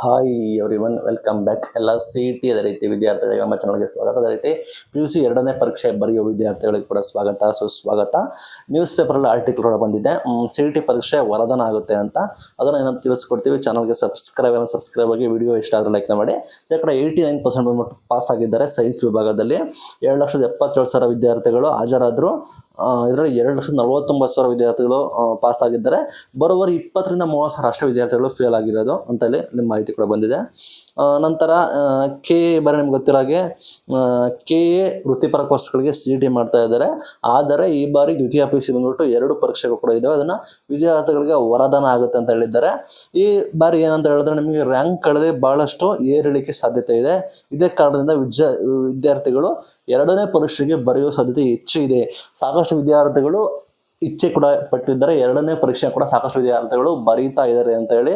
Hi everyone, welcome back. ಎಲ್ಲ CT ಅದೇ ರೀತಿ ವಿದ್ಯಾರ್ಥಿಗಳಿಗೆ ನಮ್ಮ ಚಾನಲ್ಗೆ ಸ್ವಾಗತ. ಅದೇ ರೀತಿ PUC ಎರಡನೇ ಪರೀಕ್ಷೆ ಬರೆಯುವ ವಿದ್ಯಾರ್ಥಿಗಳಿಗೆ ಕೂಡ ಸುಸ್ವಾಗತ. ನ್ಯೂಸ್ ಪೇಪರಲ್ಲಿ ಆರ್ಟಿಕಲ್ ಕೂಡ ಬಂದಿದೆ, CET ಪರೀಕ್ಷೆ ವರದಾನ ಆಗುತ್ತೆ ಅಂತ. ಅದನ್ನು ಏನಂತ ತಿಳಿಸ್ಕೊಡ್ತೀವಿ. ಚಾನಲ್ಗೆ ಸಬ್ಸ್ಕ್ರೈಬ್ ಆಗಿ, ವಿಡಿಯೋ ಇಷ್ಟ ಆದರೆ ಲೈಕ್ ಮಾಡಿ. ಈ ಕಡೆ 89% ಬಂದ್ಬಿಟ್ಟು ಪಾಸ್ ಆಗಿದ್ದಾರೆ ಸೈನ್ಸ್ ವಿಭಾಗದಲ್ಲಿ. 2,77,000 ವಿದ್ಯಾರ್ಥಿಗಳು ಹಾಜರಾದರು. ಇದರಲ್ಲಿ 2,49,000 ವಿದ್ಯಾರ್ಥಿಗಳು ಪಾಸ್ ಆಗಿದ್ದಾರೆ. ಬರೋಬ್ಬರಿ 20,000 ರಿಂದ 30,000 ಅಷ್ಟೇ ವಿದ್ಯಾರ್ಥಿಗಳು ಫೇಲ್ ಆಗಿರೋದು ಅಂತೇಳಿ ನಿಮ್ಮ ಮಾಹಿತಿ ಕೂಡ ಬಂದಿದೆ. ನಂತರ KA ಬಾರಿ ನಿಮ್ಗೆ ಗೊತ್ತಿರೋ ಹಾಗೆ KA ವೃತ್ತಿಪರ ಕೋರ್ಸ್ಗಳಿಗೆ CET ಮಾಡ್ತಾ ಇದ್ದಾರೆ. ಆದರೆ ಈ ಬಾರಿ ದ್ವಿತೀಯ PUC ಬಂದ್ಬಿಟ್ಟು 2 ಪರೀಕ್ಷೆಗಳು ಕೂಡ ಇದ್ದಾವೆ. ಅದನ್ನು ವಿದ್ಯಾರ್ಥಿಗಳಿಗೆ ವರದಾನ ಆಗುತ್ತೆ ಅಂತ ಹೇಳಿದ್ದಾರೆ. ಈ ಬಾರಿ ಏನಂತ ಹೇಳಿದ್ರೆ ನಿಮಗೆ ರ್ಯಾಂಕ್ಗಳಲ್ಲಿ ಬಹಳಷ್ಟು ಏರಿಳಿಕೆ ಸಾಧ್ಯತೆ ಇದೆ. ಇದೇ ಕಾರಣದಿಂದ ವಿದ್ಯಾರ್ಥಿಗಳು ಎರಡನೇ ಪರೀಕ್ಷೆಗೆ ಬರೆಯುವ ಸಾಧ್ಯತೆ ಹೆಚ್ಚು ಇದೆ. ಸಾಕಷ್ಟು ವಿದ್ಯಾರ್ಥಿಗಳು ಇಚ್ಛೆ ಕೂಡ ಪಟ್ಟಿದ್ದಾರೆ. ಎರಡನೇ ಪರೀಕ್ಷೆ ಕೂಡ ಸಾಕಷ್ಟು ವಿದ್ಯಾರ್ಥಿಗಳು ಬರೀತಾ ಇದ್ದಾರೆ ಅಂತ ಹೇಳಿ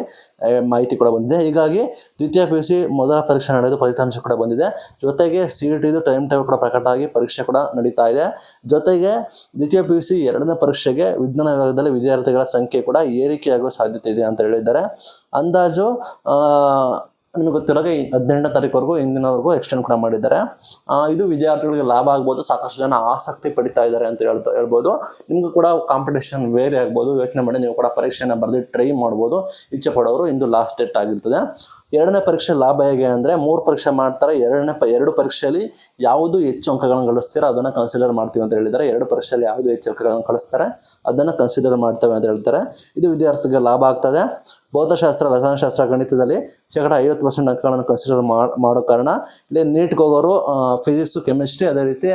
ಮಾಹಿತಿ ಕೂಡ ಬಂದಿದೆ. ಹೀಗಾಗಿ ದ್ವಿತೀಯ PUC ಮೊದಲ ಪರೀಕ್ಷೆ ನಡೆದು ಫಲಿತಾಂಶ ಕೂಡ ಬಂದಿದೆ. ಜೊತೆಗೆ CET ಟೈಮ್ ಟೇಬಲ್ ಕೂಡ ಪ್ರಕಟ ಆಗಿ ಪರೀಕ್ಷೆ ಕೂಡ ನಡೀತಾ ಇದೆ. ಜೊತೆಗೆ ದ್ವಿತೀಯ PUC ಎರಡನೇ ಪರೀಕ್ಷೆಗೆ ವಿಜ್ಞಾನ ವಿಭಾಗದಲ್ಲಿ ವಿದ್ಯಾರ್ಥಿಗಳ ಸಂಖ್ಯೆ ಕೂಡ ಏರಿಕೆಯಾಗುವ ಸಾಧ್ಯತೆ ಇದೆ ಅಂತ ಹೇಳಿದ್ದಾರೆ. ಅಂದಾಜು ನಿಮಗೆ ಗೊತ್ತಿರೋಗೆ 18ನೇ ತಾರೀಕುವರೆಗೂ ಇಂದಿನವರೆಗೂ ಎಕ್ಸ್ಟೆಂಡ್ ಕೂಡ ಮಾಡಿದ್ದಾರೆ. ಇದು ವಿದ್ಯಾರ್ಥಿಗಳಿಗೆ ಲಾಭ ಆಗ್ಬೋದು. ಸಾಕಷ್ಟು ಜನ ಆಸಕ್ತಿ ಪಡಿತಾ ಇದ್ದಾರೆ ಅಂತ ಹೇಳ್ಬೋದು. ನಿಮಗೂ ಕೂಡ ಕಾಂಪಿಟೇಷನ್ ವೇರಿ ಆಗ್ಬೋದು. ಯೋಚನೆ ಮಾಡಿ ನೀವು ಕೂಡ ಪರೀಕ್ಷೆನ ಬರೆದು ಟ್ರೈ ಮಾಡ್ಬೋದು. ಇಚ್ಛೆ ಪಡೋರು ಇಂದು ಲಾಸ್ಟ್ ಡೇಟ್ ಆಗಿರ್ತದೆ. ಎರಡನೇ ಪರೀಕ್ಷೆ ಲಾಭ ಹೇಗೆ ಅಂದರೆ 3 ಪರೀಕ್ಷೆ ಮಾಡ್ತಾರೆ. 2 ಪರೀಕ್ಷೆಯಲ್ಲಿ ಯಾವುದು ಹೆಚ್ಚು ಅಂಕಗಳನ್ನು ಗಳಿಸ್ತಾರೆ ಅದನ್ನು ಕನ್ಸಿಡರ್ ಮಾಡ್ತೀವಿ ಅಂತ ಹೇಳಿದ್ದಾರೆ. 2 ಪರೀಕ್ಷೆಯಲ್ಲಿ ಯಾವುದು ಹೆಚ್ಚು ಅಂಕಗಳನ್ನು ಕಳಿಸ್ತಾರೆ ಅದನ್ನು ಕನ್ಸಿಡರ್ ಮಾಡ್ತೇವೆ ಅಂತ ಹೇಳ್ತಾರೆ. ಇದು ವಿದ್ಯಾರ್ಥಿಗೆ ಲಾಭ ಆಗ್ತದೆ. ಭೌತಶಾಸ್ತ್ರ, ರಸಾಯನಶಾಸ್ತ್ರ, ಗಣಿತದಲ್ಲಿ 50% ಅಂಕಗಳನ್ನು ಕನ್ಸಿಡರ್ ಮಾಡೋ ಕಾರಣ ಇಲ್ಲಿ ನೀಟ್ಗೆ ಹೋಗೋರು ಫಿಸಿಕ್ಸು, ಕೆಮಿಸ್ಟ್ರಿ, ಅದೇ ರೀತಿ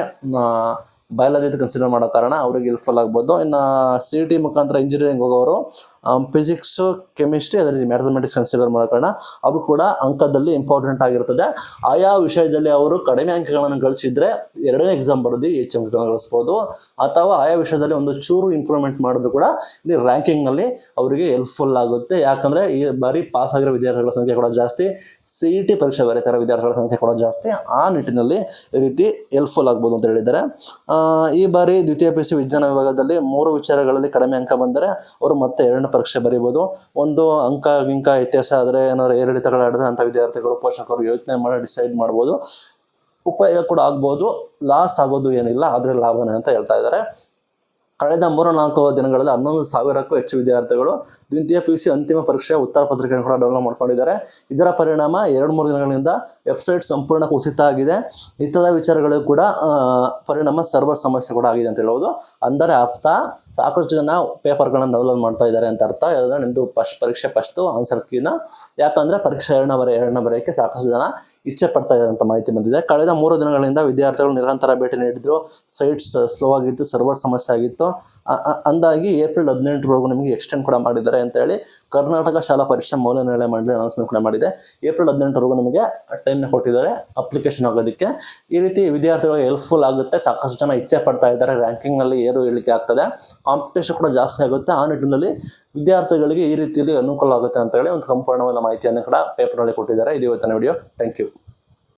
ಬಯಾಲಜಿ ಕನ್ಸಿಡರ್ ಮಾಡೋ ಕಾರಣ ಅವ್ರಿಗೆ ಹೆಲ್ಪ್ಫುಲ್ ಆಗ್ಬೋದು. ಇನ್ನು CET ಮುಖಾಂತರ ಇಂಜಿನಿಯರಿಂಗ್ ಹೋಗೋರು ಫಿಸಿಕ್ಸು, ಕೆಮಿಸ್ಟ್ರಿ, ಅದೇ ರೀತಿ ಮ್ಯಾಥಮೆಟಿಕ್ಸ್ ಕನ್ಸಿಡರ್ ಮಾಡೋ ಕಾರಣ ಅದು ಕೂಡ ಅಂಕದಲ್ಲಿ ಇಂಪಾರ್ಟೆಂಟ್ ಆಗಿರ್ತದೆ. ಆಯಾ ವಿಷಯದಲ್ಲಿ ಅವರು ಕಡಿಮೆ ಅಂಕಗಳನ್ನು ಗಳಿಸಿದ್ರೆ ಎರಡನೇ ಎಕ್ಸಾಮ್ ಬರೆದು ಹೆಚ್ಚು ಅಂಕಗಳನ್ನು ಗಳಿಸ್ಬೋದು. ಅಥವಾ ಆಯಾ ವಿಷಯದಲ್ಲಿ ಒಂದು ಚೂರು ಇಂಪ್ರೂವ್ಮೆಂಟ್ ಮಾಡಿದ್ರು ಕೂಡ ಇಲ್ಲಿ ರ್ಯಾಂಕಿಂಗ್ನಲ್ಲಿ ಅವರಿಗೆ ಹೆಲ್ಪ್ಫುಲ್ ಆಗುತ್ತೆ. ಯಾಕಂದರೆ ಈ ಬಾರಿ ಪಾಸ್ ಆಗಿರೋ ವಿದ್ಯಾರ್ಥಿಗಳ ಸಂಖ್ಯೆ ಕೂಡ ಜಾಸ್ತಿ, CET ಪರೀಕ್ಷೆ ಬರೀತಾರೋ ವಿದ್ಯಾರ್ಥಿಗಳ ಸಂಖ್ಯೆ ಕೂಡ ಜಾಸ್ತಿ. ಆ ನಿಟ್ಟಿನಲ್ಲಿ ಈ ರೀತಿ ಹೆಲ್ಪ್ಫುಲ್ ಆಗ್ಬೋದು ಅಂತ ಹೇಳಿದ್ದಾರೆ. ಈ ಬಾರಿ ದ್ವಿತೀಯ PUC ವಿಜ್ಞಾನ ವಿಭಾಗದಲ್ಲಿ 3 ವಿಚಾರಗಳಲ್ಲಿ ಕಡಿಮೆ ಅಂಕ ಬಂದರೆ ಅವರು ಮತ್ತೆ 2ನೇ ಪರೀಕ್ಷೆ ಬರೀಬೋದು. ಒಂದು ಅಂಕ ವ್ಯತ್ಯಾಸ ಆದರೆ ಏನಾದರೂ ಏರಿಳಿತಗಳಾಡಿದ್ರೆ ಅಂಥ ವಿದ್ಯಾರ್ಥಿಗಳು, ಪೋಷಕರು ಯೋಚನೆ ಮಾಡಿ ಡಿಸೈಡ್ ಮಾಡ್ಬೋದು. ಉಪಯೋಗ ಕೂಡ ಆಗ್ಬೋದು, ಲಾಸ್ ಆಗೋದು ಏನಿಲ್ಲ, ಆದರೆ ಲಾಭನೇ ಅಂತ ಹೇಳ್ತಾ ಇದ್ದಾರೆ. ಕಳೆದ 3-4 ದಿನಗಳಲ್ಲಿ 11,000ಕ್ಕೂ ಹೆಚ್ಚು ವಿದ್ಯಾರ್ಥಿಗಳು ದ್ವಿತೀಯ PUC ಅಂತಿಮ ಪರೀಕ್ಷೆ ಉತ್ತರ ಪತ್ರಿಕೆಯನ್ನು ಕೂಡ ಡೌನ್ಲೋಡ್ ಮಾಡ್ಕೊಂಡಿದ್ದಾರೆ. ಇದರ ಪರಿಣಾಮ 2-3 ದಿನಗಳಿಂದ ವೆಬ್ಸೈಟ್ ಸಂಪೂರ್ಣ ಕುಸಿತ ಆಗಿದೆ. ಇತರ ವಿಚಾರಗಳಿಗೂ ಕೂಡ ಪರಿಣಾಮ ಸರ್ವರ್ ಸಮಸ್ಯೆ ಕೂಡ ಆಗಿದೆ ಅಂತ ಹೇಳ್ಬೋದು. ಅಂದರೆ ಅರ್ಥ ಸಾಕಷ್ಟು ಜನ ಪೇಪರ್ಗಳನ್ನು ಡೌನ್ಲೋಡ್ ಮಾಡ್ತಾ ಇದ್ದಾರೆ ಅಂತ ಅರ್ಥ. ಯಾಕಂದರೆ ನಿಮ್ಮದು ಪರೀಕ್ಷೆ ಫಸ್ಟು ಆನ್ಸರ್ ಕೀನ, ಯಾಕಂದರೆ ಪರೀಕ್ಷೆ ಎರಡನೇ ಬರೆಯೋಕ್ಕೆ ಸಾಕಷ್ಟು ಜನ ಇಚ್ಛೆ ಪಡ್ತಾ ಇದ್ದಾರೆ ಅಂತ ಮಾಹಿತಿ ಬಂದಿದೆ. ಕಳೆದ 3 ದಿನಗಳಿಂದ ವಿದ್ಯಾರ್ಥಿಗಳು ನಿರಂತರ ಭೇಟಿ ನೀಡಿದ್ರು. ಸೈಟ್ಸ್ ಸ್ಲೋ ಆಗಿತ್ತು, ಸರ್ವರ್ ಸಮಸ್ಯೆ ಆಗಿತ್ತು. ಅಂದಾಗಿ ಏಪ್ರಿಲ್ 18ರವರೆಗೂ ನಿಮಗೆ ಎಕ್ಸ್ಟೆಂಡ್ ಕೂಡ ಮಾಡಿದ್ದಾರೆ ಅಂತ ಹೇಳಿ ಕರ್ನಾಟಕ ಶಾಲಾ ಪರೀಕ್ಷಾ ಮೌಲ್ಯನಿರ್ಣಯ ಮಂಡಳಿ ಅನೌನ್ಸ್ಮೆಂಟ್ ಕೂಡ ಮಾಡಿದೆ. ಏಪ್ರಿಲ್ 18ರವರೆಗೂ ನಿಮಗೆ ಟೈಮ್ ಕೊಟ್ಟಿದ್ದಾರೆ ಅಪ್ಲಿಕೇಶನ್ ಆಗೋದಕ್ಕೆ. ಈ ರೀತಿ ವಿದ್ಯಾರ್ಥಿಗಳಿಗೆ ಹೆಲ್ಪ್ಫುಲ್ ಆಗುತ್ತೆ. ಸಾಕಷ್ಟು ಜನ ಇಚ್ಛೆ ಪಡ್ತಾ ಇದ್ದಾರೆ. ರ್ಯಾಂಕಿಂಗ್ನಲ್ಲಿ ಏರಿಕೆ ಆಗ್ತದೆ, ಕಾಂಪಿಟೇಷನ್ ಕೂಡ ಜಾಸ್ತಿ ಆಗುತ್ತೆ. ಆ ನಿಟ್ಟಿನಲ್ಲಿ ವಿದ್ಯಾರ್ಥಿಗಳಿಗೆ ಈ ರೀತಿಯಲ್ಲಿ ಅನುಕೂಲ ಆಗುತ್ತೆ ಅಂತ ಹೇಳಿ ಒಂದು ಸಂಪೂರ್ಣವಾದ ಮಾಹಿತಿಯನ್ನು ಕೂಡ ಪೇಪರ್ನಲ್ಲಿ ಕೊಟ್ಟಿದ್ದಾರೆ. ಇದು ಇವತ್ತಿನ ವಿಡಿಯೋ. Thank you.